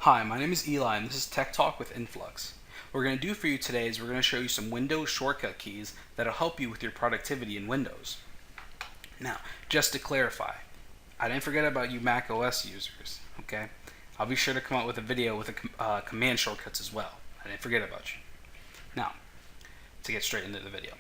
Hi, my name is Eli and this is Tech Talk with Influx. What we're going to do for you today is we're going to show you some Windows shortcut keys that'll help you with your productivity in Windows. Now, just to clarify, I didn't forget about you Mac OS users, okay? I'll be sure to come out with a video with command shortcuts as well. I didn't forget about you. Now, to get straight into the video.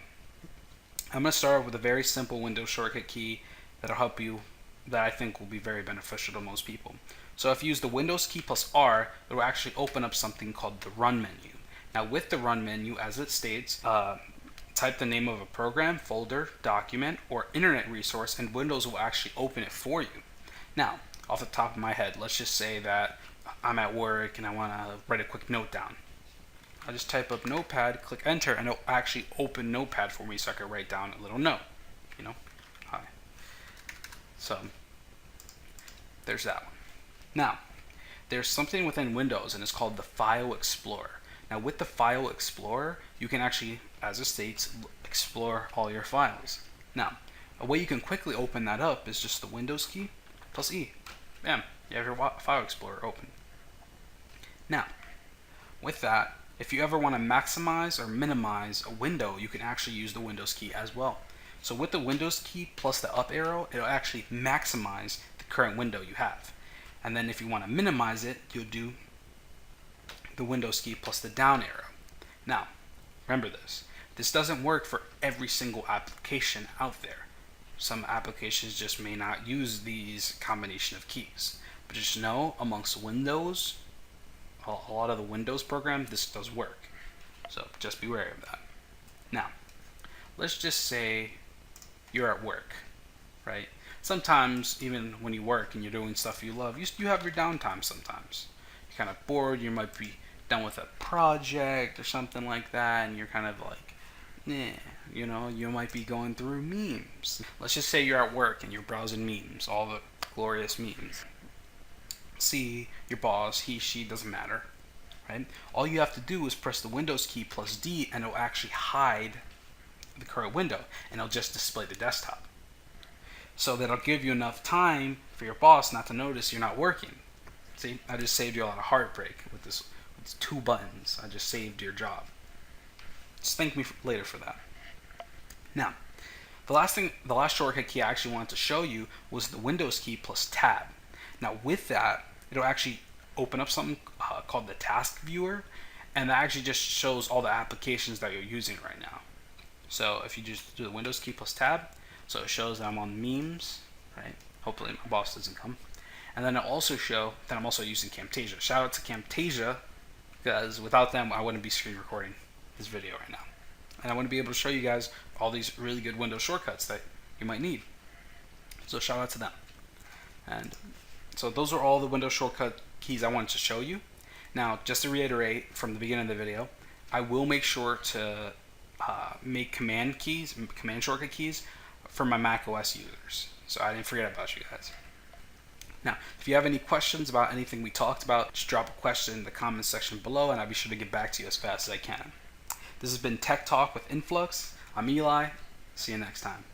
I'm going to start with a very simple Windows shortcut key that'll help you, that I think will be very beneficial to most people. So if you use the Windows key plus R, it will actually open up something called the Run menu. Now with the Run menu, as it states, type the name of a program, folder, document, or internet resource, and Windows will actually open it for you. Now, off the top of my head, let's just say that I'm at work and I want to write a quick note down. I'll just type up Notepad, click Enter, and it'll actually open Notepad for me so I can write down a little note. Hi. So, there's that one. Now, there's something within Windows and it's called the File Explorer. Now with the File Explorer, you can actually, as it states, explore all your files. Now, a way you can quickly open that up is just the Windows key plus E. Bam, you have your File Explorer open. Now, with that, if you ever want to maximize or minimize a window, you can actually use the Windows key as well. So with the Windows key plus the up arrow, it'll actually maximize the current window you have. And then if you want to minimize it, you'll do the Windows key plus the down arrow. Now, remember this. This doesn't work for every single application out there. Some applications just may not use these combination of keys. But just know, amongst Windows, a lot of the Windows programs, this does work. So just be wary of that. Now, let's just say you're at work, right? Sometimes, even when you work and you're doing stuff you love, you have your downtime sometimes. You're kind of bored, you might be done with a project or something like that, and you're kind of like, you might be going through memes. Let's just say you're at work and you're browsing memes, all the glorious memes. See your boss, he, she, doesn't matter, right? All you have to do is press the Windows key plus D and it'll actually hide the current window and it'll just display the desktop. So that'll give you enough time for your boss not to notice you're not working. See, I just saved you a lot of heartbreak with these 2 buttons. I just saved your job. Just thank me later for that. Now, the last shortcut key I actually wanted to show you was the Windows key plus Tab. Now with that, it'll actually open up something called the Task Viewer, and that actually just shows all the applications that you're using right now. So if you just do the Windows key plus Tab, so it shows that I'm on memes, right? Hopefully my boss doesn't come. And then it'll also show that I'm also using Camtasia. Shout out to Camtasia, because without them I wouldn't be screen recording this video right now. And I want to be able to show you guys all these really good Windows shortcuts that you might need. So shout out to them. And so those are all the Windows shortcut keys I wanted to show you. Now, just to reiterate from the beginning of the video, I will make sure to make command shortcut keys for my Mac OS users. So I didn't forget about you guys. Now, if you have any questions about anything we talked about, just drop a question in the comments section below and I'll be sure to get back to you as fast as I can. This has been Tech Talk with Influx. I'm Eli. See you next time.